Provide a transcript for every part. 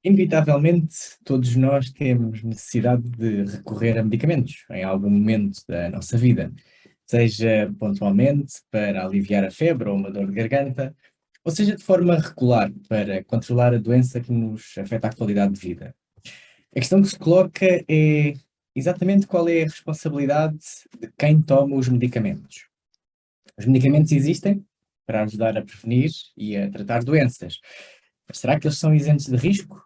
Inevitavelmente, todos nós temos necessidade de recorrer a medicamentos em algum momento da nossa vida, seja pontualmente para aliviar a febre ou uma dor de garganta, ou seja de forma regular para controlar a doença que nos afeta a qualidade de vida. A questão que se coloca é exatamente qual é a responsabilidade de quem toma os medicamentos. Os medicamentos existem para ajudar a prevenir e a tratar doenças, mas será que eles são isentos de risco?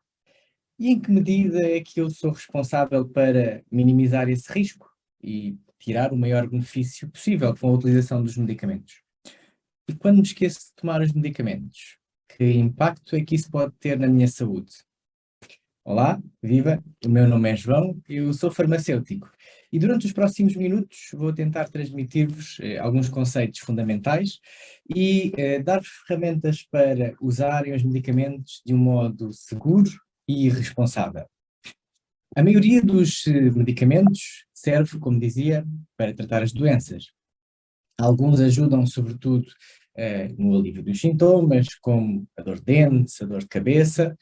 E em que medida é que eu sou responsável para minimizar esse risco e tirar o maior benefício possível com a utilização dos medicamentos? E quando me esqueço de tomar os medicamentos, que impacto é que isso pode ter na minha saúde? Olá, viva! O meu nome é João, eu sou farmacêutico e durante os próximos minutos vou tentar transmitir-vos alguns conceitos fundamentais e dar-vos ferramentas para usarem os medicamentos de um modo seguro e responsável. A maioria dos medicamentos serve, como dizia, para tratar as doenças. Alguns ajudam, sobretudo, no alívio dos sintomas, como a dor de dentes, a dor de cabeça,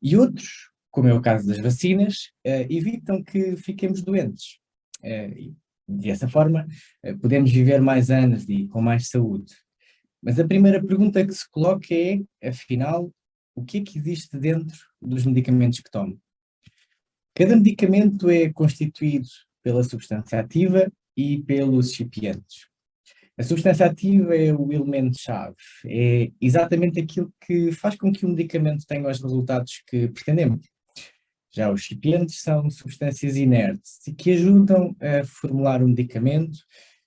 e outros, como é o caso das vacinas, evitam que fiquemos doentes. E, dessa forma, podemos viver mais anos e com mais saúde. Mas a primeira pergunta que se coloca é, afinal, o que é que existe dentro dos medicamentos que tomo? Cada medicamento é constituído pela substância ativa e pelos excipientes. A substância ativa é o elemento-chave, é exatamente aquilo que faz com que o medicamento tenha os resultados que pretendemos. Já os excipientes são substâncias inertes e que ajudam a formular o medicamento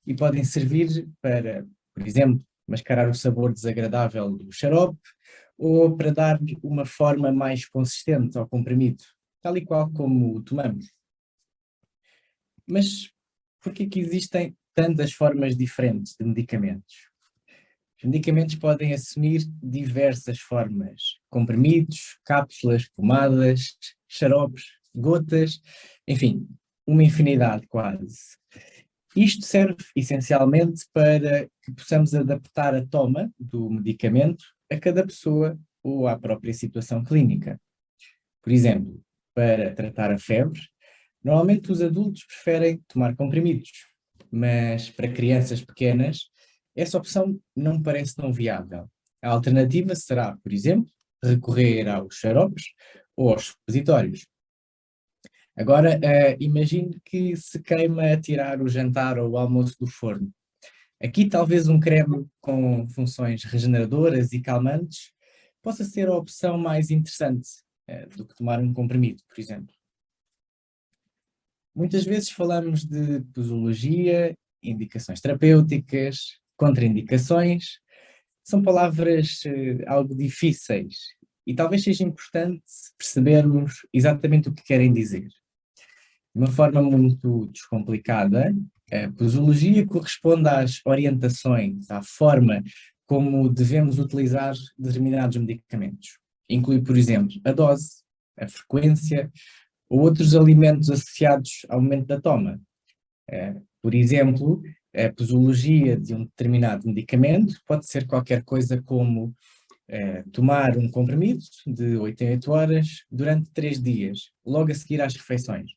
e podem servir para, por exemplo, mascarar o sabor desagradável do xarope ou para dar-lhe uma forma mais consistente ao comprimido, tal e qual como o tomamos. Mas por que existem tantas formas diferentes de medicamentos? Os medicamentos podem assumir diversas formas: comprimidos, cápsulas, pomadas, xaropes, gotas, enfim, uma infinidade quase. Isto serve essencialmente para que possamos adaptar a toma do medicamento a cada pessoa ou à própria situação clínica. Por exemplo, para tratar a febre, normalmente os adultos preferem tomar comprimidos, mas para crianças pequenas essa opção não parece tão viável. A alternativa será, por exemplo, recorrer aos xaropes ou aos supositórios. Agora, imagine que se queima a tirar o jantar ou o almoço do forno. Aqui talvez um creme com funções regeneradoras e calmantes possa ser a opção mais interessante do que tomar um comprimido, por exemplo. Muitas vezes falamos de posologia, indicações terapêuticas, contraindicações. São palavras algo difíceis e talvez seja importante percebermos exatamente o que querem dizer. De uma forma muito descomplicada, a posologia corresponde às orientações, à forma como devemos utilizar determinados medicamentos. Inclui, por exemplo, a dose, a frequência ou outros alimentos associados ao momento da toma. Por exemplo, a posologia de um determinado medicamento pode ser qualquer coisa como tomar um comprimido de 8 em 8 horas durante 3 dias, logo a seguir às refeições.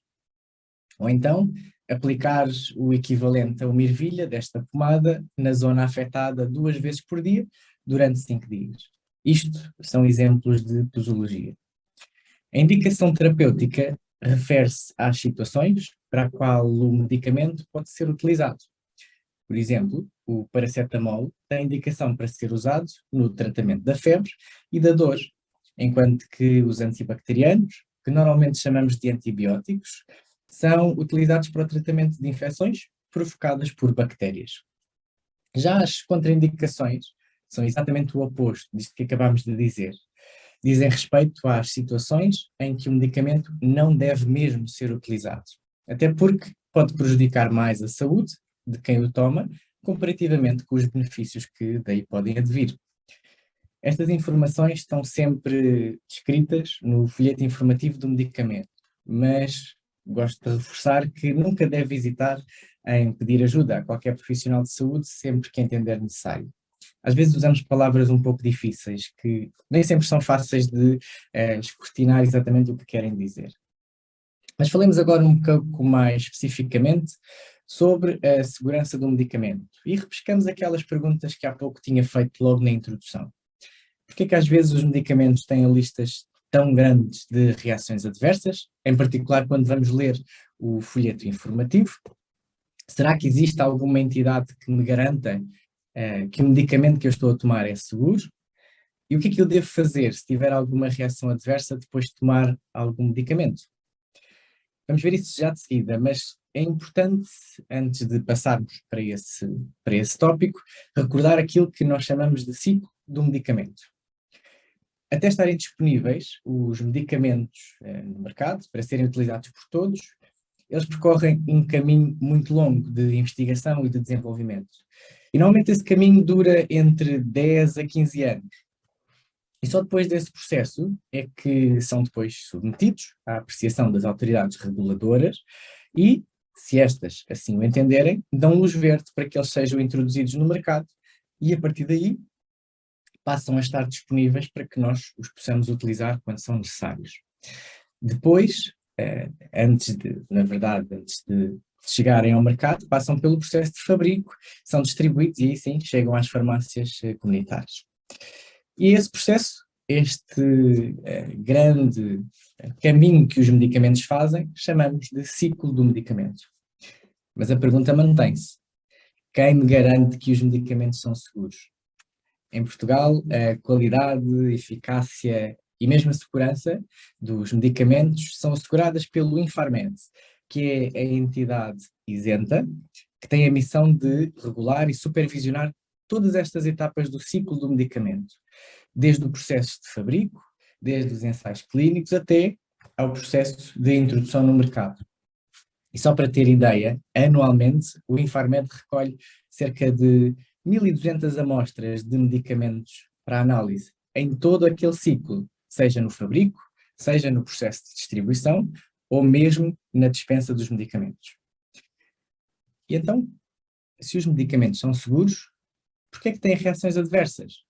Ou então, aplicar o equivalente a uma ervilha desta pomada na zona afetada 2 vezes por dia durante 5 dias. Isto são exemplos de posologia. A indicação terapêutica refere-se às situações para a qual o medicamento pode ser utilizado. Por exemplo, o paracetamol tem indicação para ser usado no tratamento da febre e da dor, enquanto que os antibacterianos, que normalmente chamamos de antibióticos, são utilizados para o tratamento de infecções provocadas por bactérias. Já as contraindicações são exatamente o oposto disto que acabámos de dizer. Dizem respeito às situações em que o medicamento não deve mesmo ser utilizado, até porque pode prejudicar mais a saúde de quem o toma, comparativamente com os benefícios que daí podem advir. Estas informações estão sempre descritas no folheto informativo do medicamento, mas gosto de reforçar que nunca deve hesitar em pedir ajuda a qualquer profissional de saúde sempre que entender necessário. às vezes usamos palavras um pouco difíceis, que nem sempre são fáceis de escrutinar exatamente o que querem dizer. Mas falemos agora um pouco mais especificamente sobre a segurança do medicamento e repescamos aquelas perguntas que há pouco tinha feito logo na introdução. Por que é que às vezes os medicamentos têm listas tão grandes de reações adversas, em particular quando vamos ler o folheto informativo? Será que existe alguma entidade que me garanta que o medicamento que eu estou a tomar é seguro? E o que é que eu devo fazer se tiver alguma reação adversa depois de tomar algum medicamento? Vamos ver isso já de seguida, mas é importante, antes de passarmos para esse tópico, recordar aquilo que nós chamamos de ciclo do medicamento. Até estarem disponíveis os medicamentos no mercado, para serem utilizados por todos, eles percorrem um caminho muito longo de investigação e de desenvolvimento. E normalmente esse caminho dura entre 10 a 15 anos. E só depois desse processo é que são depois submetidos à apreciação das autoridades reguladoras e, se estas assim o entenderem, dão luz verde para que eles sejam introduzidos no mercado e, a partir daí, passam a estar disponíveis para que nós os possamos utilizar quando são necessários. Depois, antes de chegarem ao mercado, passam pelo processo de fabrico, são distribuídos e aí sim chegam às farmácias comunitárias. E esse processo, este grande caminho que os medicamentos fazem, chamamos de ciclo do medicamento. Mas a pergunta mantém-se. Quem me garante que os medicamentos são seguros? Em Portugal, a qualidade, a eficácia e mesmo a segurança dos medicamentos são asseguradas pelo Infarmed, que é a entidade isenta, que tem a missão de regular e supervisionar todas estas etapas do ciclo do medicamento, desde o processo de fabrico, desde os ensaios clínicos até ao processo de introdução no mercado. E só para ter ideia, anualmente o Infarmed recolhe cerca de 1.200 amostras de medicamentos para análise em todo aquele ciclo, seja no fabrico, seja no processo de distribuição ou mesmo na dispensa dos medicamentos. E então, se os medicamentos são seguros, por que é que têm reações adversas?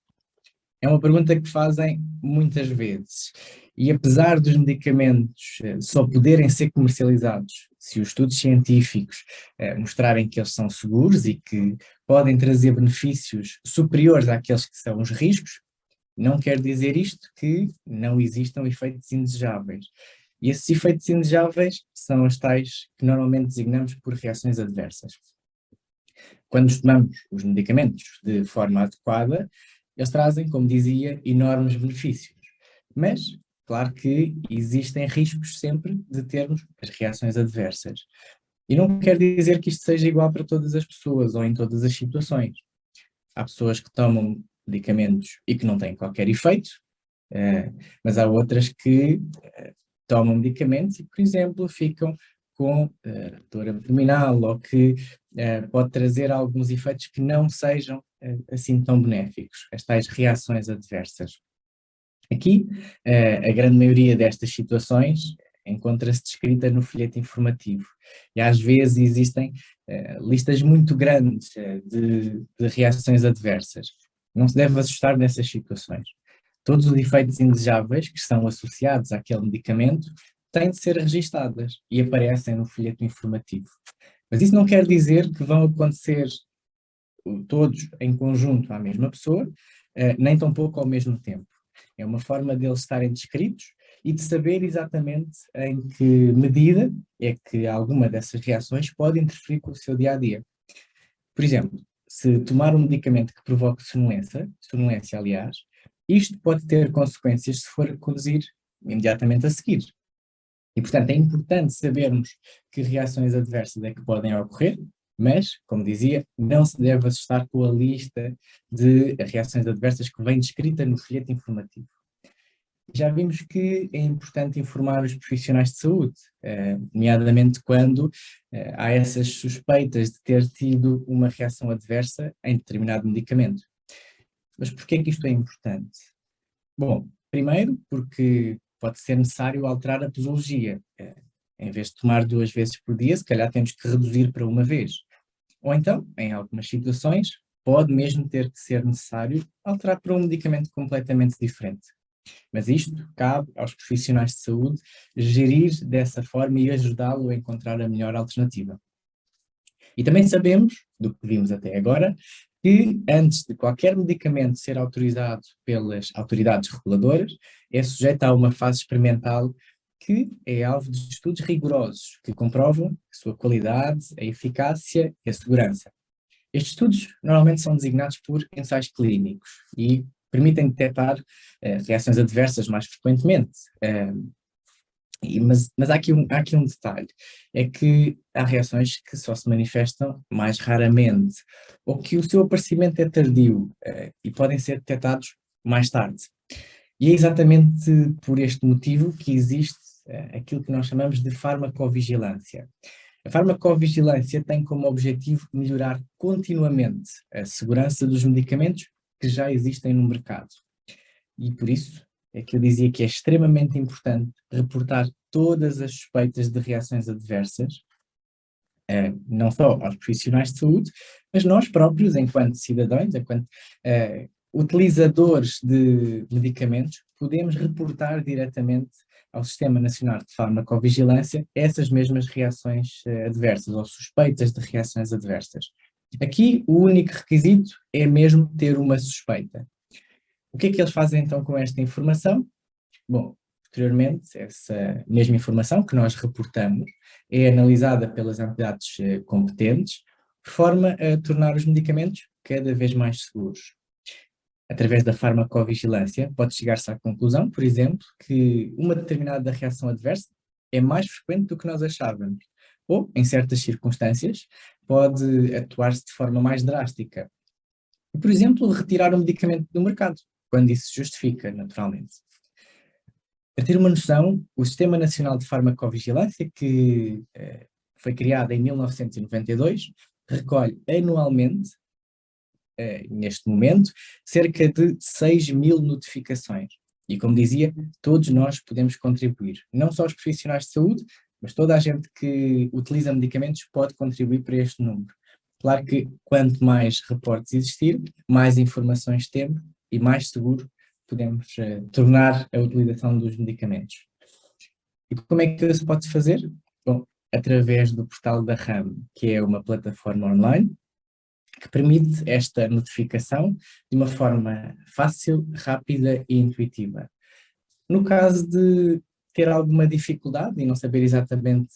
É uma pergunta que fazem muitas vezes. E apesar dos medicamentos só poderem ser comercializados se os estudos científicos mostrarem que eles são seguros e que podem trazer benefícios superiores àqueles que são os riscos, não quer dizer isto que não existam efeitos indesejáveis. E esses efeitos indesejáveis são os tais que normalmente designamos por reações adversas. Quando tomamos os medicamentos de forma adequada, eles trazem, como dizia, enormes benefícios. Mas, claro que existem riscos sempre de termos as reações adversas. E não quer dizer que isto seja igual para todas as pessoas ou em todas as situações. Há pessoas que tomam medicamentos e que não têm qualquer efeito, mas há outras que tomam medicamentos e, por exemplo, ficam com dor abdominal ou que pode trazer alguns efeitos que não sejam assim tão benéficos, as tais reações adversas. Aqui, a grande maioria destas situações encontra-se descrita no folheto informativo e às vezes existem listas muito grandes de reações adversas. Não se deve assustar nessas situações. Todos os efeitos indesejáveis que estão associados àquele medicamento têm de ser registadas e aparecem no folheto informativo. Mas isso não quer dizer que vão acontecer todos em conjunto à mesma pessoa, nem tampouco ao mesmo tempo. É uma forma deles estarem descritos e de saber exatamente em que medida é que alguma dessas reações pode interferir com o seu dia-a-dia. Por exemplo, se tomar um medicamento que provoque sonolência aliás, isto pode ter consequências se for conduzir imediatamente a seguir. E, portanto, é importante sabermos que reações adversas é que podem ocorrer, mas, como dizia, não se deve assustar com a lista de reações adversas que vem descrita no folheto informativo. Já vimos que é importante informar os profissionais de saúde, nomeadamente quando há essas suspeitas de ter tido uma reação adversa em determinado medicamento. Mas porquê é que isto é importante? Bom, primeiro porque pode ser necessário alterar a posologia. Em vez de tomar 2 vezes por dia, se calhar temos que reduzir para uma vez. Ou então, em algumas situações, pode mesmo ter que ser necessário alterar para um medicamento completamente diferente. Mas isto cabe aos profissionais de saúde gerir dessa forma e ajudá-lo a encontrar a melhor alternativa. E também sabemos, do que vimos até agora, que antes de qualquer medicamento ser autorizado pelas autoridades reguladoras, é sujeito a uma fase experimental que é alvo de estudos rigorosos que comprovam a sua qualidade, a eficácia e a segurança. Estes estudos normalmente são designados por ensaios clínicos e permitem detectar reações adversas mais frequentemente. Mas há aqui um detalhe, é que há reações que só se manifestam mais raramente, ou que o seu aparecimento é tardio, e podem ser detectados mais tarde. E é exatamente por este motivo que existe aquilo que nós chamamos de farmacovigilância. A farmacovigilância tem como objetivo melhorar continuamente a segurança dos medicamentos que já existem no mercado. E por isso é que eu dizia que é extremamente importante reportar todas as suspeitas de reações adversas, não só aos profissionais de saúde, mas nós próprios, enquanto cidadãos, enquanto utilizadores de medicamentos, podemos reportar diretamente ao Sistema Nacional de Farmacovigilância essas mesmas reações adversas ou suspeitas de reações adversas. Aqui o único requisito é mesmo ter uma suspeita. O que é que eles fazem então com esta informação? Bom, posteriormente, essa mesma informação que nós reportamos é analisada pelas entidades competentes, de forma a tornar os medicamentos cada vez mais seguros. Através da farmacovigilância, pode chegar-se à conclusão, por exemplo, que uma determinada reação adversa é mais frequente do que nós achávamos, ou, em certas circunstâncias, pode atuar-se de forma mais drástica. Por exemplo, retirar um medicamento do mercado, quando isso se justifica, naturalmente. Para ter uma noção, o Sistema Nacional de Farmacovigilância, que foi criado em 1992, recolhe anualmente, neste momento, cerca de 6.000 notificações. E como dizia, todos nós podemos contribuir. Não só os profissionais de saúde, mas toda a gente que utiliza medicamentos pode contribuir para este número. Claro que quanto mais reportes existir, mais informações temos e mais seguro podemos tornar a utilização dos medicamentos. E como é que isso pode fazer? Bom, através do portal da RAM, que é uma plataforma online, que permite esta notificação de uma forma fácil, rápida e intuitiva. No caso de ter alguma dificuldade e não saber exatamente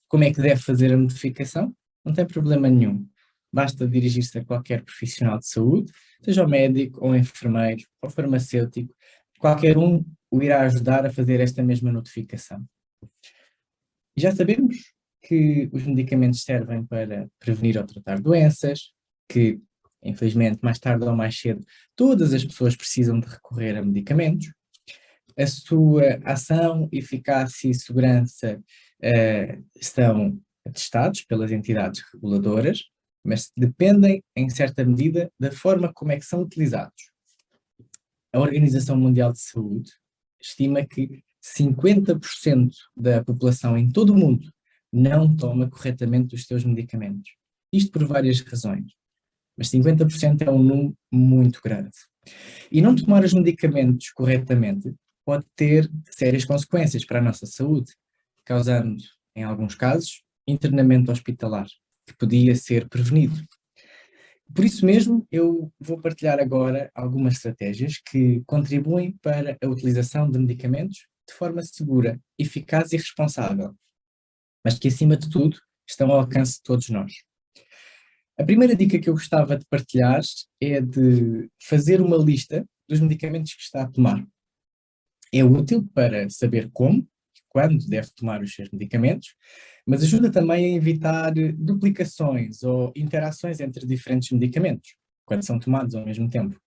como é que deve fazer a notificação, não tem problema nenhum. Basta dirigir-se a qualquer profissional de saúde, seja o médico, ou enfermeiro, ou farmacêutico, qualquer um o irá ajudar a fazer esta mesma notificação. E já sabemos que os medicamentos servem para prevenir ou tratar doenças, que, infelizmente, mais tarde ou mais cedo, todas as pessoas precisam de recorrer a medicamentos. A sua ação, eficácia e segurança estão atestados pelas entidades reguladoras, mas dependem, em certa medida, da forma como é que são utilizados. A Organização Mundial de Saúde estima que 50% da população em todo o mundo não toma corretamente os seus medicamentos. Isto por várias razões, mas 50% é um número muito grande. E não tomar os medicamentos corretamente pode ter sérias consequências para a nossa saúde, causando, em alguns casos, internamento hospitalar, que podia ser prevenido. Por isso mesmo, eu vou partilhar agora algumas estratégias que contribuem para a utilização de medicamentos de forma segura, eficaz e responsável, mas que, acima de tudo, estão ao alcance de todos nós. A primeira dica que eu gostava de partilhar é de fazer uma lista dos medicamentos que está a tomar. É útil para saber como e quando deve tomar os seus medicamentos, mas ajuda também a evitar duplicações ou interações entre diferentes medicamentos, quando são tomados ao mesmo tempo.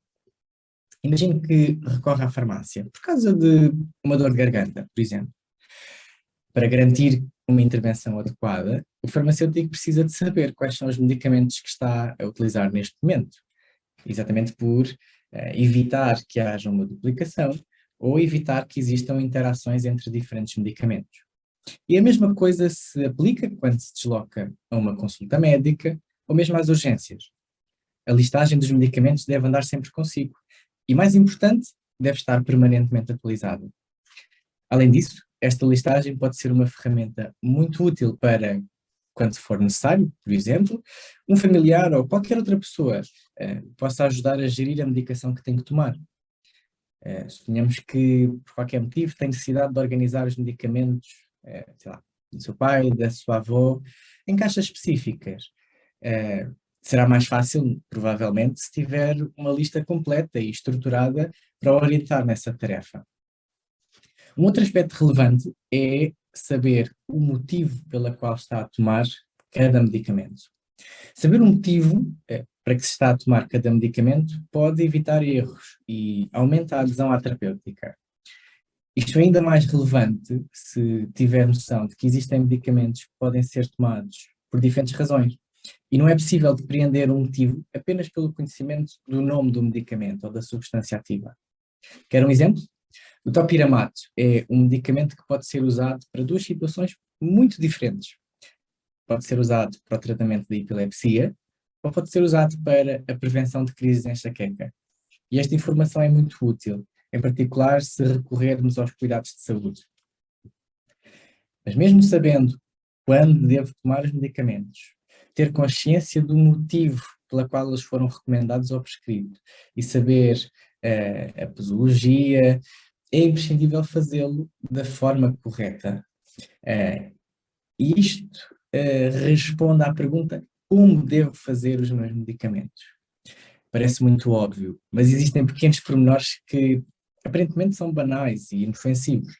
Imagine que recorre à farmácia por causa de uma dor de garganta, por exemplo. Para garantir uma intervenção adequada, o farmacêutico precisa de saber quais são os medicamentos que está a utilizar neste momento, exatamente por evitar que haja uma duplicação ou evitar que existam interações entre diferentes medicamentos. E a mesma coisa se aplica quando se desloca a uma consulta médica ou mesmo às urgências. A listagem dos medicamentos deve andar sempre consigo. E mais importante, deve estar permanentemente atualizada. Além disso, esta listagem pode ser uma ferramenta muito útil para, quando for necessário, por exemplo, um familiar ou qualquer outra pessoa possa ajudar a gerir a medicação que tem que tomar. Suponhamos que, por qualquer motivo, tem necessidade de organizar os medicamentos, sei lá, do seu pai, da sua avó, em caixas específicas. Será mais fácil, provavelmente, se tiver uma lista completa e estruturada para orientar nessa tarefa. Um outro aspecto relevante é saber o motivo pela qual está a tomar cada medicamento. Saber o motivo para que se está a tomar cada medicamento pode evitar erros e aumenta a adesão à terapêutica. Isto é ainda mais relevante se tiver noção de que existem medicamentos que podem ser tomados por diferentes razões e não é possível depreender um motivo apenas pelo conhecimento do nome do medicamento ou da substância ativa. Quer um exemplo? O topiramato é um medicamento que pode ser usado para duas situações muito diferentes. Pode ser usado para o tratamento da epilepsia ou pode ser usado para a prevenção de crises de enxaqueca. E esta informação é muito útil, em particular se recorrermos aos cuidados de saúde. Mas mesmo sabendo quando devo tomar os medicamentos, ter consciência do motivo pela qual eles foram recomendados ou prescritos e saber a posologia, é imprescindível fazê-lo da forma correta. E isto responde à pergunta: como devo fazer os meus medicamentos? Parece muito óbvio, mas existem pequenos pormenores que aparentemente são banais e inofensivos,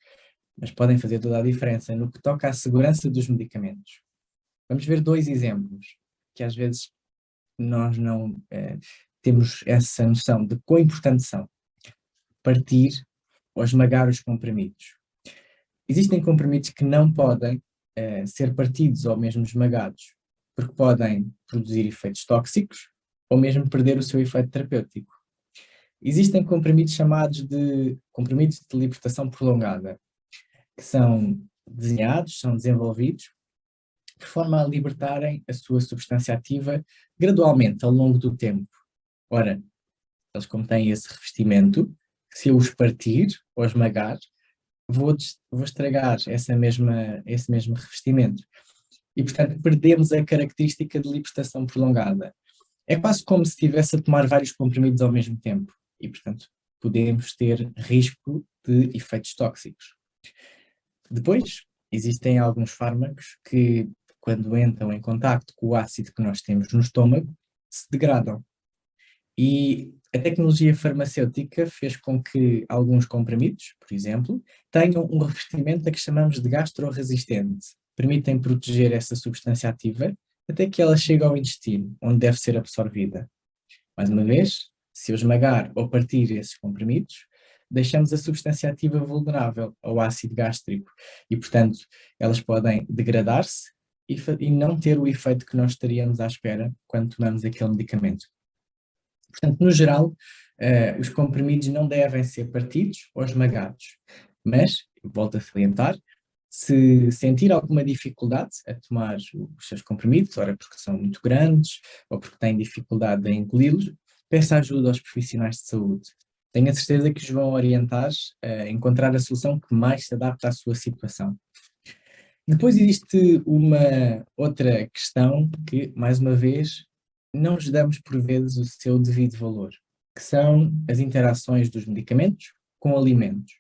mas podem fazer toda a diferença no que toca à segurança dos medicamentos. Vamos ver dois exemplos, que às vezes nós não temos essa noção de quão importantes são. Partir ou esmagar os comprimidos. Existem comprimidos que não podem ser partidos ou mesmo esmagados, porque podem produzir efeitos tóxicos ou mesmo perder o seu efeito terapêutico. Existem comprimidos chamados de comprimidos de libertação prolongada, que são desenhados, são desenvolvidos, de forma a libertarem a sua substância ativa gradualmente ao longo do tempo. Ora, eles como têm esse revestimento, se eu os partir ou esmagar, vou estragar esse mesmo revestimento. E, portanto, perdemos a característica de libertação prolongada. É quase como se estivesse a tomar vários comprimidos ao mesmo tempo. E, portanto, podemos ter risco de efeitos tóxicos. Depois, existem alguns fármacos que, quando entram em contacto com o ácido que nós temos no estômago, se degradam. E a tecnologia farmacêutica fez com que alguns comprimidos, por exemplo, tenham um revestimento a que chamamos de gastroresistente. Permitem proteger essa substância ativa até que ela chegue ao intestino, onde deve ser absorvida. Mais uma vez, se eu esmagar ou partir esses comprimidos, deixamos a substância ativa vulnerável ao ácido gástrico e, portanto, elas podem degradar-se e não ter o efeito que nós estaríamos à espera quando tomamos aquele medicamento. Portanto, no geral, os comprimidos não devem ser partidos ou esmagados, mas, volto a salientar, se sentir alguma dificuldade a tomar os seus comprimidos, ora porque são muito grandes ou porque têm dificuldade em engoli-los, peça ajuda aos profissionais de saúde. Tenho a certeza que os vão orientar a encontrar a solução que mais se adapta à sua situação. Depois existe uma outra questão que, mais uma vez, não lhes damos por vezes o seu devido valor, que são as interações dos medicamentos com alimentos.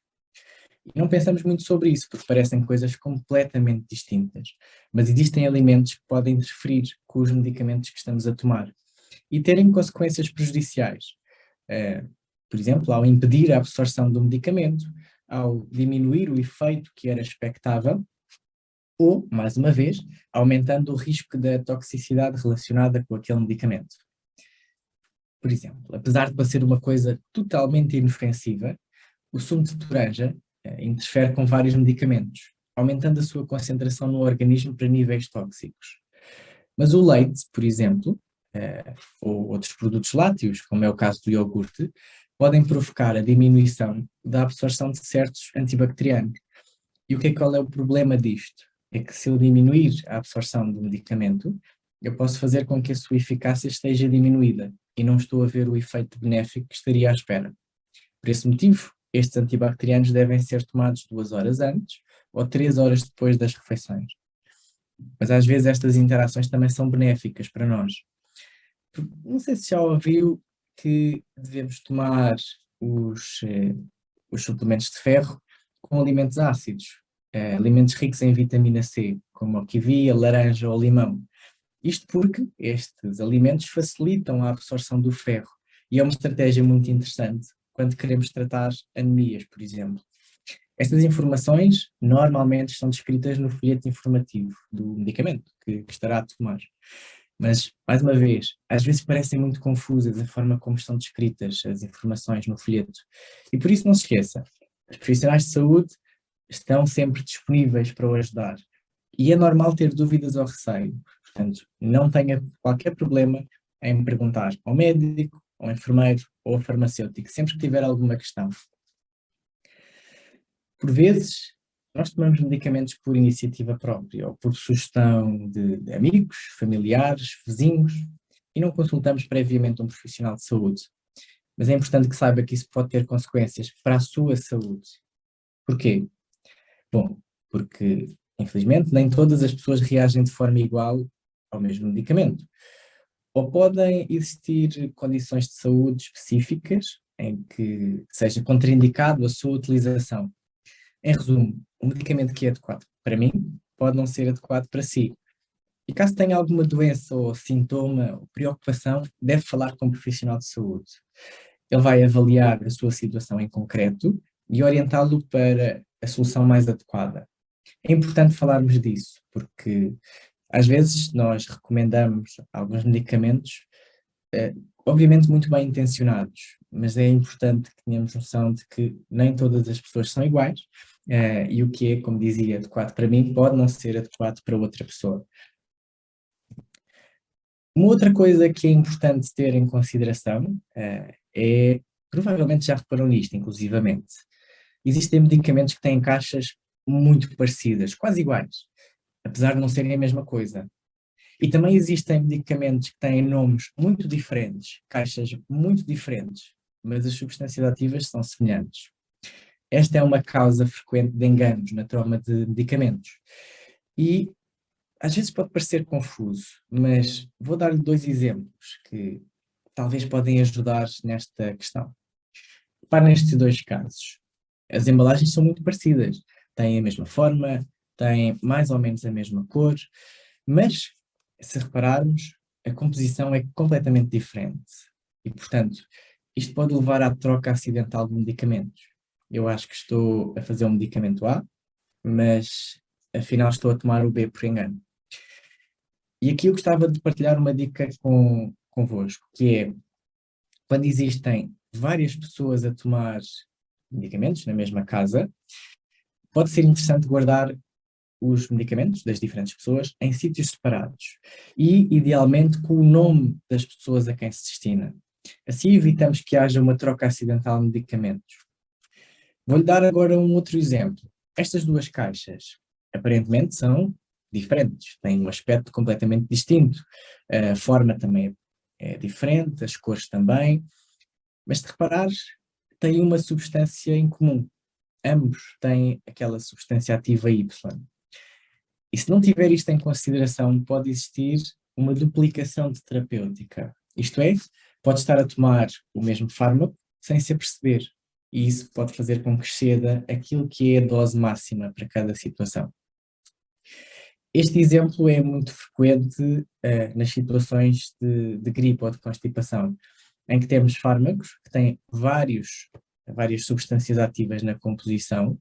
E não pensamos muito sobre isso, porque parecem coisas completamente distintas, mas existem alimentos que podem interferir com os medicamentos que estamos a tomar e terem consequências prejudiciais. Por exemplo, ao impedir a absorção do medicamento, ao diminuir o efeito que era expectável, ou, mais uma vez, aumentando o risco da toxicidade relacionada com aquele medicamento. Por exemplo, apesar de ser uma coisa totalmente inofensiva, o sumo de toranja interfere com vários medicamentos, aumentando a sua concentração no organismo para níveis tóxicos. Mas o leite, por exemplo, ou outros produtos lácteos, como é o caso do iogurte, podem provocar a diminuição da absorção de certos antibacterianos. E qual é o problema disto? É que se eu diminuir a absorção do medicamento, eu posso fazer com que a sua eficácia esteja diminuída e não estou a ver o efeito benéfico que estaria à espera. Por esse motivo, estes antibacterianos devem ser tomados 2 horas antes ou 3 horas depois das refeições. Mas às vezes estas interações também são benéficas para nós. Não sei se já ouviu que devemos tomar os, eh, os suplementos de ferro com alimentos ácidos, alimentos ricos em vitamina C, como a kiwi, a laranja ou o limão. Isto porque estes alimentos facilitam a absorção do ferro e é uma estratégia muito interessante quando queremos tratar anemias, por exemplo. Estas informações normalmente estão descritas no folheto informativo do medicamento que estará a tomar. Mas, mais uma vez, às vezes parecem muito confusas a forma como estão descritas as informações no folheto. E por isso não se esqueça, os profissionais de saúde estão sempre disponíveis para o ajudar. E é normal ter dúvidas ou receio. Portanto, não tenha qualquer problema em perguntar ao médico, ao enfermeiro ou ao farmacêutico, sempre que tiver alguma questão. Por vezes, nós tomamos medicamentos por iniciativa própria ou por sugestão de amigos, familiares, vizinhos e não consultamos previamente um profissional de saúde. Mas é importante que saiba que isso pode ter consequências para a sua saúde. Porquê? Bom, porque, infelizmente, nem todas as pessoas reagem de forma igual ao mesmo medicamento. Ou podem existir condições de saúde específicas em que seja contraindicado a sua utilização. Em resumo, um medicamento que é adequado para mim pode não ser adequado para si. E caso tenha alguma doença ou sintoma ou preocupação, deve falar com um profissional de saúde. Ele vai avaliar a sua situação em concreto e orientá-lo para a solução mais adequada. É importante falarmos disso, porque às vezes nós recomendamos alguns medicamentos, obviamente muito bem intencionados, mas é importante que tenhamos noção de que nem todas as pessoas são iguais, e o que é, como dizia, adequado para mim pode não ser adequado para outra pessoa. Uma outra coisa que é importante ter em consideração é, provavelmente já reparou nisto, inclusivamente, existem medicamentos que têm caixas muito parecidas, quase iguais, apesar de não serem a mesma coisa. E também existem medicamentos que têm nomes muito diferentes, caixas muito diferentes, mas as substâncias ativas são semelhantes. Esta é uma causa frequente de enganos na toma de medicamentos. E às vezes pode parecer confuso, mas vou dar-lhe 2 exemplos que talvez podem ajudar nesta questão. Para nestes 2 casos, as embalagens são muito parecidas, têm a mesma forma, têm mais ou menos a mesma cor, mas se repararmos, a composição é completamente diferente. E, portanto, isto pode levar à troca acidental de medicamentos. Eu acho que estou a fazer um medicamento A, mas afinal estou a tomar o B por engano. E aqui eu gostava de partilhar uma dica convosco, que é, quando existem várias pessoas a tomar medicamentos na mesma casa, pode ser interessante guardar os medicamentos das diferentes pessoas em sítios separados e, idealmente, com o nome das pessoas a quem se destina. Assim evitamos que haja uma troca acidental de medicamentos. Vou-lhe dar agora um outro exemplo. Estas 2 caixas, aparentemente, são diferentes, têm um aspecto completamente distinto. A forma também é diferente, as cores também, mas se reparares, têm uma substância em comum. Ambos têm aquela substância ativa Y. E se não tiver isto em consideração, pode existir uma duplicação de terapêutica. Isto é, pode estar a tomar o mesmo fármaco sem se aperceber. E isso pode fazer com que exceda aquilo que é a dose máxima para cada situação. Este exemplo é muito frequente nas situações de gripe ou de constipação, em que temos fármacos que têm várias substâncias ativas na composição,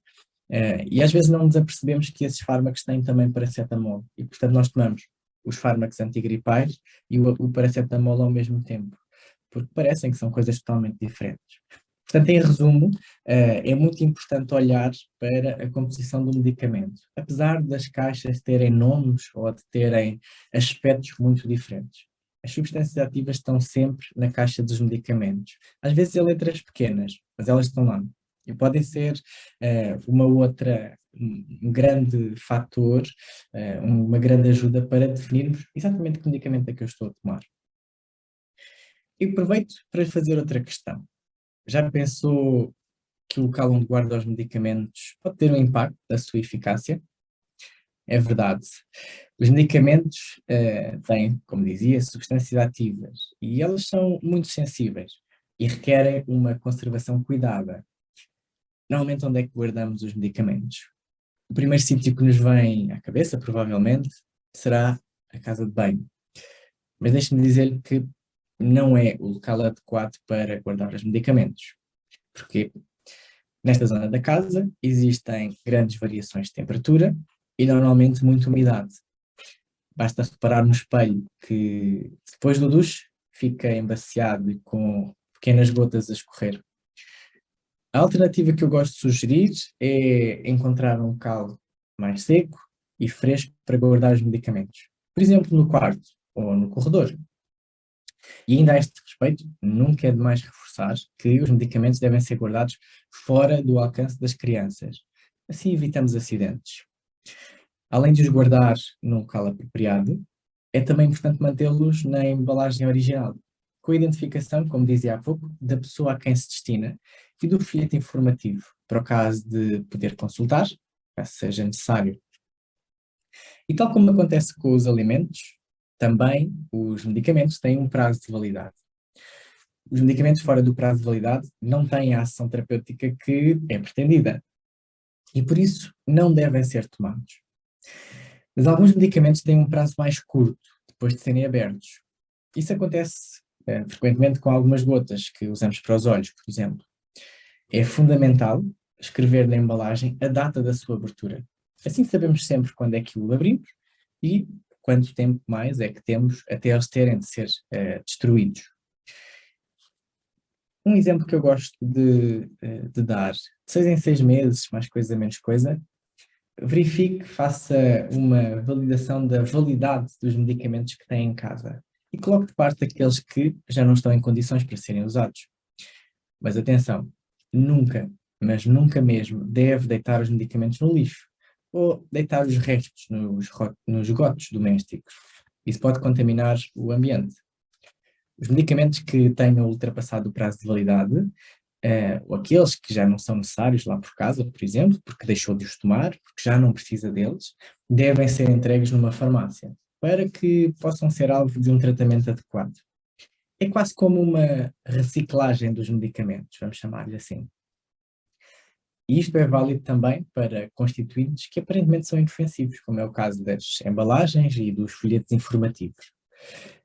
e às vezes não nos apercebemos que esses fármacos têm também paracetamol, e portanto nós tomamos os fármacos antigripais e o paracetamol ao mesmo tempo, porque parecem que são coisas totalmente diferentes. Portanto, em resumo, é muito importante olhar para a composição do medicamento, apesar das caixas terem nomes ou de terem aspectos muito diferentes. As substâncias ativas estão sempre na caixa dos medicamentos. Às vezes em letras pequenas, mas elas estão lá. E podem ser um grande fator, uma grande ajuda para definirmos exatamente que medicamento é que eu estou a tomar. E aproveito para fazer outra questão. Já pensou que o local onde guarda os medicamentos pode ter um impacto da sua eficácia? É verdade. Os medicamentos têm, como dizia, substâncias ativas e elas são muito sensíveis e requerem uma conservação cuidada. Normalmente, onde é que guardamos os medicamentos? O primeiro sítio que nos vem à cabeça, provavelmente, será a casa de banho. Mas deixe-me dizer-lhe que não é o local adequado para guardar os medicamentos. Porque nesta zona da casa existem grandes variações de temperatura e normalmente muita umidade. Basta reparar no espelho que depois do duche fica embaciado e com pequenas gotas a escorrer. A alternativa que eu gosto de sugerir é encontrar um local mais seco e fresco para guardar os medicamentos. Por exemplo, no quarto ou no corredor. E ainda a este respeito, nunca é demais reforçar que os medicamentos devem ser guardados fora do alcance das crianças. Assim evitamos acidentes. Além de os guardar num local apropriado, é também importante mantê-los na embalagem original, com a identificação, como dizia há pouco, da pessoa a quem se destina e do folheto informativo, para o caso de poder consultar, caso seja necessário. E tal como acontece com os alimentos, também os medicamentos têm um prazo de validade. Os medicamentos fora do prazo de validade não têm a ação terapêutica que é pretendida e por isso não devem ser tomados. Mas alguns medicamentos têm um prazo mais curto depois de serem abertos. Isso acontece frequentemente com algumas gotas que usamos para os olhos, por exemplo. É fundamental escrever na embalagem a data da sua abertura. Assim sabemos sempre quando é que o abrimos e quanto tempo mais é que temos até eles terem de ser destruídos. Um exemplo que eu gosto de dar, de 6 em 6 meses, mais coisa menos coisa, verifique, faça uma validação da validade dos medicamentos que tem em casa e coloque de parte aqueles que já não estão em condições para serem usados. Mas atenção, nunca, mas nunca mesmo, deve deitar os medicamentos no lixo ou deitar os restos nos esgotos domésticos. Isso pode contaminar o ambiente. Os medicamentos que tenham ultrapassado o prazo de validade, ou aqueles que já não são necessários lá por casa, por exemplo, porque deixou de os tomar, porque já não precisa deles, devem ser entregues numa farmácia, para que possam ser alvo de um tratamento adequado. É quase como uma reciclagem dos medicamentos, vamos chamar-lhe assim. E isto é válido também para constituintes que aparentemente são inofensivos, como é o caso das embalagens e dos folhetos informativos.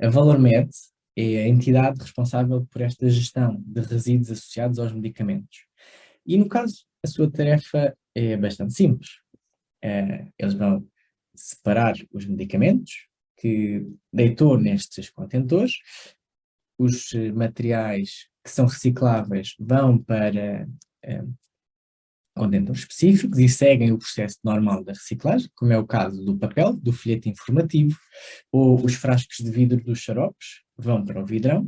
A Valormed é a entidade responsável por esta gestão de resíduos associados aos medicamentos. E no caso, a sua tarefa é bastante simples. Eles vão separar os medicamentos que deitou nestes contentores, os materiais que são recicláveis vão para contentores específicos e seguem o processo normal da reciclagem, como é o caso do papel, do folheto informativo, ou os frascos de vidro dos xaropes vão para o vidrão,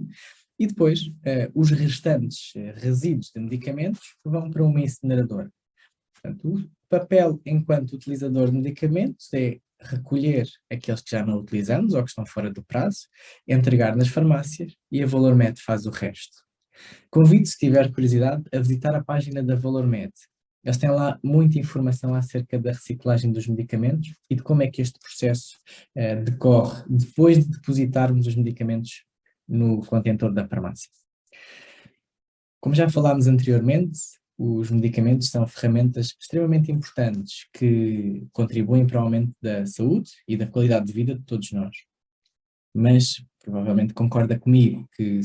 e depois os restantes resíduos de medicamentos vão para uma incineradora. Portanto, o papel enquanto utilizador de medicamentos é recolher aqueles que já não utilizamos ou que estão fora do prazo, entregar nas farmácias e a Valormed faz o resto. Convido, se tiver curiosidade, a visitar a página da Valormed. Eles têm lá muita informação acerca da reciclagem dos medicamentos e de como é que este processo decorre depois de depositarmos os medicamentos no contentor da farmácia. Como já falámos anteriormente, os medicamentos são ferramentas extremamente importantes que contribuem para o aumento da saúde e da qualidade de vida de todos nós. Mas provavelmente concorda comigo que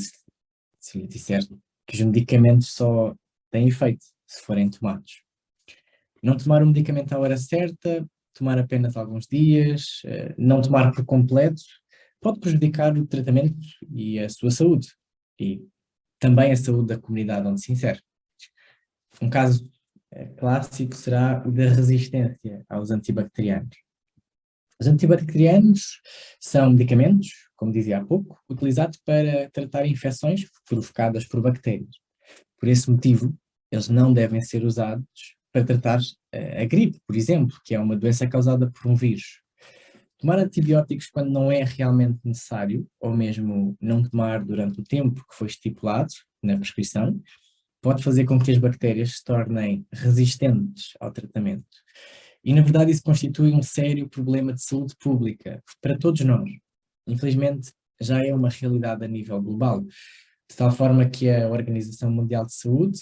se lhe disser que os medicamentos só têm efeito se forem tomados. Não tomar o medicamento à hora certa, tomar apenas alguns dias, não tomar por completo, pode prejudicar o tratamento e a sua saúde, e também a saúde da comunidade onde se insere. Um caso clássico será o da resistência aos antibacterianos. Os antibacterianos são medicamentos, como dizia há pouco, utilizados para tratar infecções provocadas por bactérias. Por esse motivo, eles não devem ser usados para tratar a gripe, por exemplo, que é uma doença causada por um vírus. Tomar antibióticos quando não é realmente necessário, ou mesmo não tomar durante o tempo que foi estipulado na prescrição, pode fazer com que as bactérias se tornem resistentes ao tratamento. E, na verdade, isso constitui um sério problema de saúde pública para todos nós. Infelizmente, já é uma realidade a nível global, de tal forma que a Organização Mundial de Saúde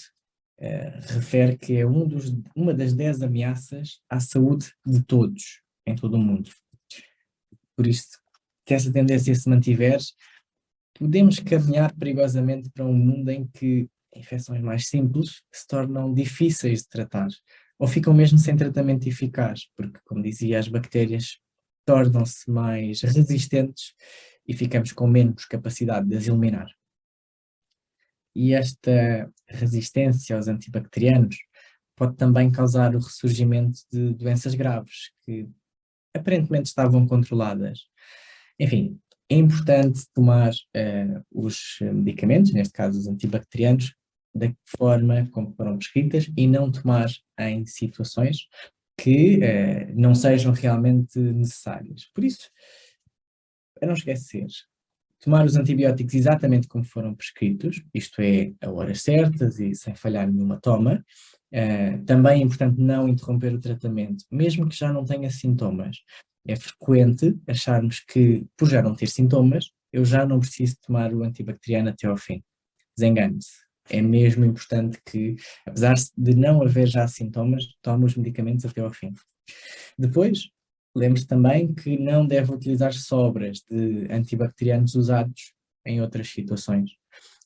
refere que é uma das 10 ameaças à saúde de todos, em todo o mundo. Por isso, se essa tendência se mantiver, podemos caminhar perigosamente para um mundo em que infecções mais simples se tornam difíceis de tratar, ou ficam mesmo sem tratamento eficaz, porque, como dizia, as bactérias tornam-se mais resistentes e ficamos com menos capacidade de as eliminar. E esta resistência aos antibacterianos pode também causar o ressurgimento de doenças graves, que aparentemente estavam controladas. Enfim, é importante tomar os medicamentos, neste caso os antibacterianos, da forma como foram prescritas e não tomar em situações que não sejam realmente necessárias. Por isso, a não esquecer, tomar os antibióticos exatamente como foram prescritos, isto é, a horas certas e sem falhar nenhuma toma. Também é importante não interromper o tratamento, mesmo que já não tenha sintomas. É frequente acharmos que, por já não ter sintomas, eu já não preciso tomar o antibacteriano até ao fim. Desengane-se. É mesmo importante que, apesar de não haver já sintomas, tome os medicamentos até ao fim. Depois, lembre-se também que não deve utilizar sobras de antibacterianos usados em outras situações.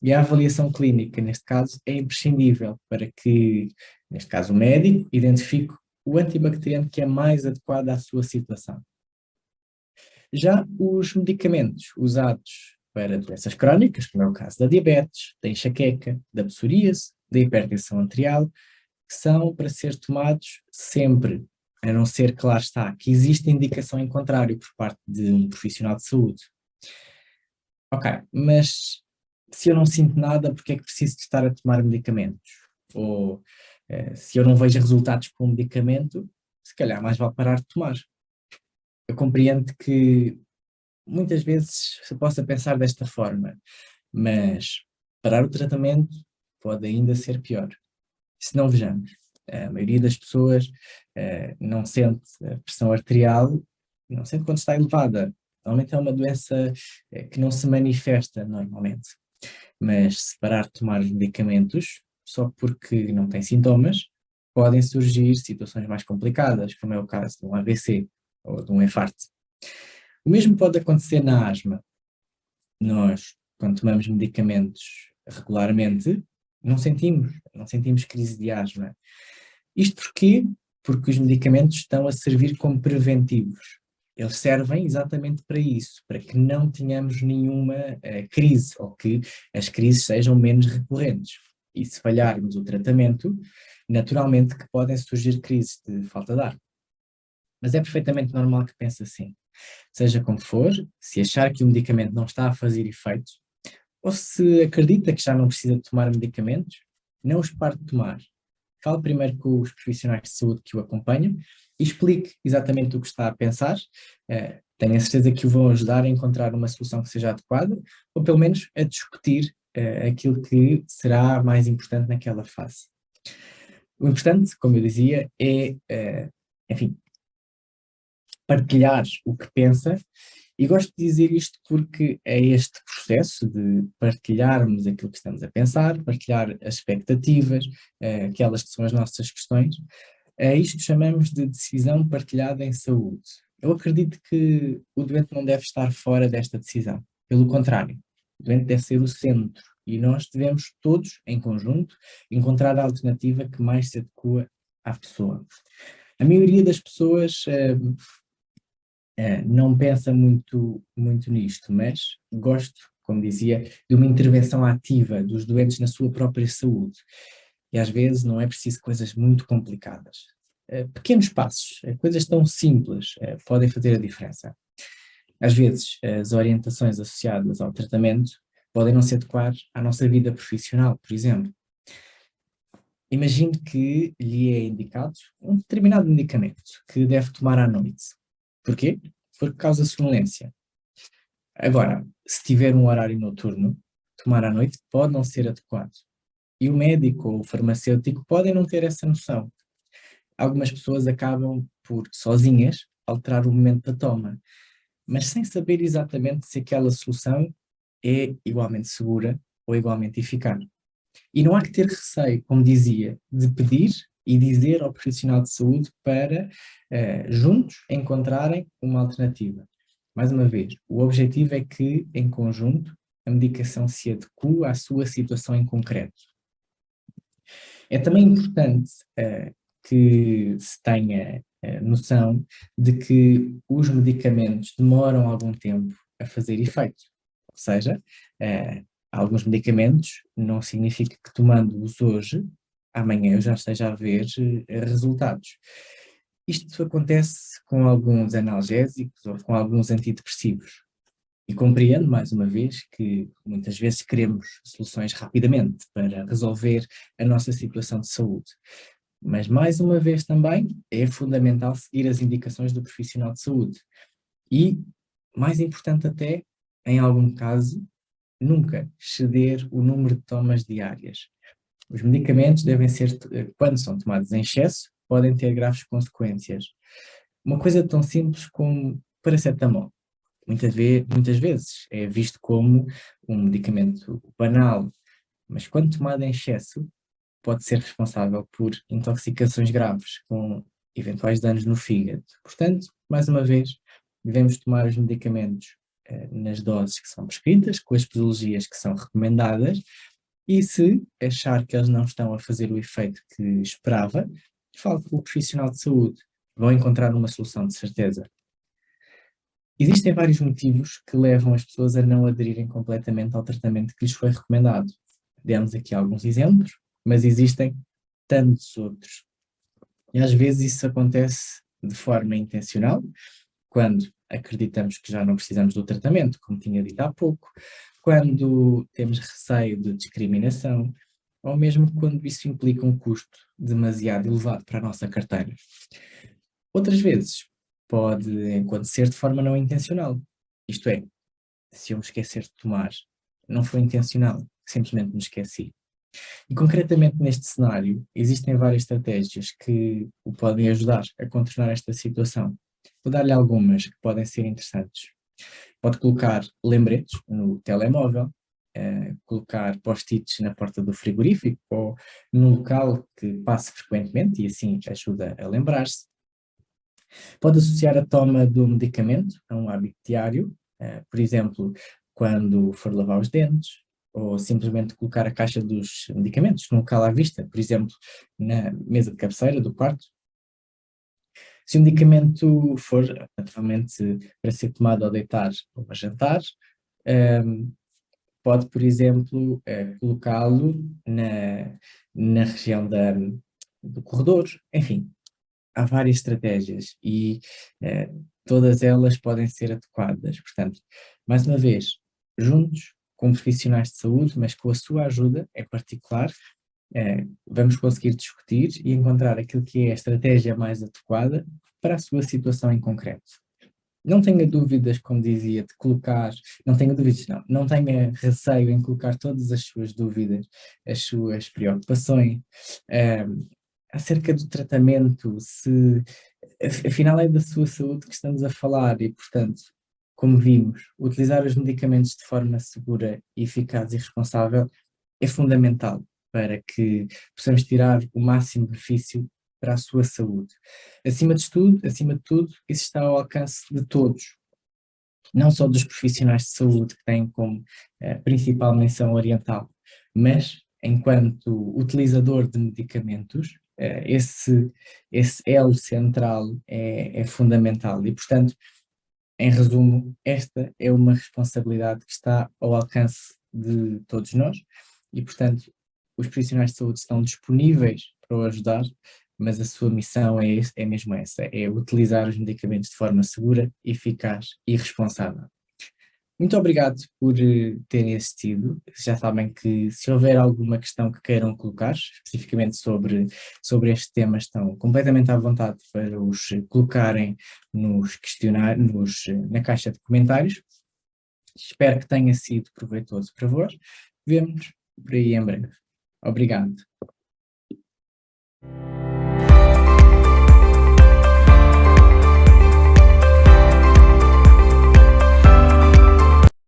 E a avaliação clínica, neste caso, é imprescindível para que, neste caso, o médico identifique o antibacteriano que é mais adequado à sua situação. Já os medicamentos usados para doenças crónicas, como é o caso da diabetes, da enxaqueca, da psoríase, da hipertensão arterial, que são para ser tomados sempre, a não ser que lá está, que existe indicação em contrário por parte de um profissional de saúde. Ok, mas se eu não sinto nada, porque é que preciso de estar a tomar medicamentos? Ou se eu não vejo resultados com o medicamento, se calhar mais vale parar de tomar. Eu compreendo que muitas vezes se possa pensar desta forma, mas parar o tratamento pode ainda ser pior. Se não vejamos, a maioria das pessoas não sente a pressão arterial, não sente quando está elevada. Normalmente é uma doença que não se manifesta normalmente. Mas se parar de tomar os medicamentos, só porque não tem sintomas, podem surgir situações mais complicadas, como é o caso de um AVC ou de um infarto. O mesmo pode acontecer na asma. Nós, quando tomamos medicamentos regularmente, não sentimos crise de asma. Isto porquê? Porque os medicamentos estão a servir como preventivos. Eles servem exatamente para isso, para que não tenhamos nenhuma crise, ou que as crises sejam menos recorrentes. E se falharmos o tratamento, naturalmente que podem surgir crises de falta de ar. Mas é perfeitamente normal que pense assim. Seja como for, se achar que o medicamento não está a fazer efeito, ou se acredita que já não precisa de tomar medicamentos, não os pare de tomar. Fale primeiro com os profissionais de saúde que o acompanham e explique exatamente o que está a pensar. Tenho a certeza que o vão ajudar a encontrar uma solução que seja adequada, ou pelo menos a discutir aquilo que será mais importante naquela fase. O importante, como eu dizia, é, enfim, partilhar o que pensa, e gosto de dizer isto porque é este processo de partilharmos aquilo que estamos a pensar, partilhar as expectativas, aquelas que são as nossas questões, isto chamamos de decisão partilhada em saúde. Eu acredito que o doente não deve estar fora desta decisão, pelo contrário, o doente deve ser o centro e nós devemos todos, em conjunto, encontrar a alternativa que mais se adequa à pessoa. A maioria das pessoas não pensa muito nisto, mas gosto, como dizia, de uma intervenção ativa dos doentes na sua própria saúde. E às vezes não é preciso coisas muito complicadas. Pequenos passos, coisas tão simples, podem fazer a diferença. Às vezes, as orientações associadas ao tratamento podem não se adequar à nossa vida profissional, por exemplo. Imagine que lhe é indicado um determinado medicamento que deve tomar à noite. Porquê? for causa sonolência. Agora, se tiver um horário noturno, tomar à noite pode não ser adequado. E o médico ou o farmacêutico podem não ter essa noção. Algumas pessoas acabam por, sozinhas, alterar o momento da toma, mas sem saber exatamente se aquela solução é igualmente segura ou igualmente eficaz. E não há que ter receio, como dizia, de pedir e dizer ao profissional de saúde para, juntos, encontrarem uma alternativa. Mais uma vez, o objetivo é que, em conjunto, a medicação se adeque à sua situação em concreto. É também importante que se tenha noção de que os medicamentos demoram algum tempo a fazer efeito. Ou seja, alguns medicamentos não significa que tomando-os hoje, amanhã eu já esteja a ver resultados. Isto acontece com alguns analgésicos ou com alguns antidepressivos. E compreendo, mais uma vez, que muitas vezes queremos soluções rapidamente para resolver a nossa situação de saúde. Mas, mais uma vez também, é fundamental seguir as indicações do profissional de saúde. E, mais importante até, em algum caso, nunca exceder o número de tomas diárias. Os medicamentos devem ser, quando são tomados em excesso, podem ter graves consequências. Uma coisa tão simples como paracetamol. Muitas vezes é visto como um medicamento banal, mas quando tomado em excesso, pode ser responsável por intoxicações graves, com eventuais danos no fígado. Portanto, mais uma vez, devemos tomar os medicamentos nas doses que são prescritas, com as posologias que são recomendadas, e se achar que eles não estão a fazer o efeito que esperava, fale com o profissional de saúde. Vão encontrar uma solução de certeza. Existem vários motivos que levam as pessoas a não aderirem completamente ao tratamento que lhes foi recomendado. Demos aqui alguns exemplos, mas existem tantos outros. E às vezes isso acontece de forma intencional, quando acreditamos que já não precisamos do tratamento, como tinha dito há pouco, quando temos receio de discriminação, ou mesmo quando isso implica um custo demasiado elevado para a nossa carteira. Outras vezes, pode acontecer de forma não intencional. Isto é, se eu me esquecer de tomar, não foi intencional, simplesmente me esqueci. E concretamente neste cenário, existem várias estratégias que o podem ajudar a contornar esta situação. Vou dar-lhe algumas que podem ser interessantes. Pode colocar lembretes no telemóvel, colocar post-its na porta do frigorífico ou num local que passe frequentemente e assim ajuda a lembrar-se. Pode associar a toma do medicamento a um hábito diário, por exemplo, quando for lavar os dentes, ou simplesmente colocar a caixa dos medicamentos num local à vista, por exemplo, na mesa de cabeceira do quarto. Se o medicamento for, naturalmente, para ser tomado ao deitar ou a jantar, pode, por exemplo, colocá-lo na região do corredor, enfim. Há várias estratégias e todas elas podem ser adequadas. Portanto, mais uma vez, juntos com profissionais de saúde, mas com a sua ajuda, é particular, vamos conseguir discutir e encontrar aquilo que é a estratégia mais adequada para a sua situação em concreto. Não tenha dúvidas, como dizia, de colocar, não tenha dúvidas, não tenha receio em colocar todas as suas dúvidas, as suas preocupações, acerca do tratamento, se afinal é da sua saúde que estamos a falar e, portanto, como vimos, utilizar os medicamentos de forma segura, eficaz e responsável é fundamental para que possamos tirar o máximo benefício para a sua saúde. Acima de tudo, isso está ao alcance de todos, não só dos profissionais de saúde que têm como principal menção oriental, mas enquanto utilizador de medicamentos, esse elo central é fundamental e, portanto, em resumo, esta é uma responsabilidade que está ao alcance de todos nós e, portanto, os profissionais de saúde estão disponíveis para o ajudar, mas a sua missão é mesmo essa, é utilizar os medicamentos de forma segura, eficaz e responsável. Muito obrigado por terem assistido. Já sabem que se houver alguma questão que queiram colocar, especificamente sobre este tema, estão completamente à vontade para os colocarem nos questionários, na caixa de comentários. Espero que tenha sido proveitoso para vós. Vemo-nos por aí em breve. Obrigado.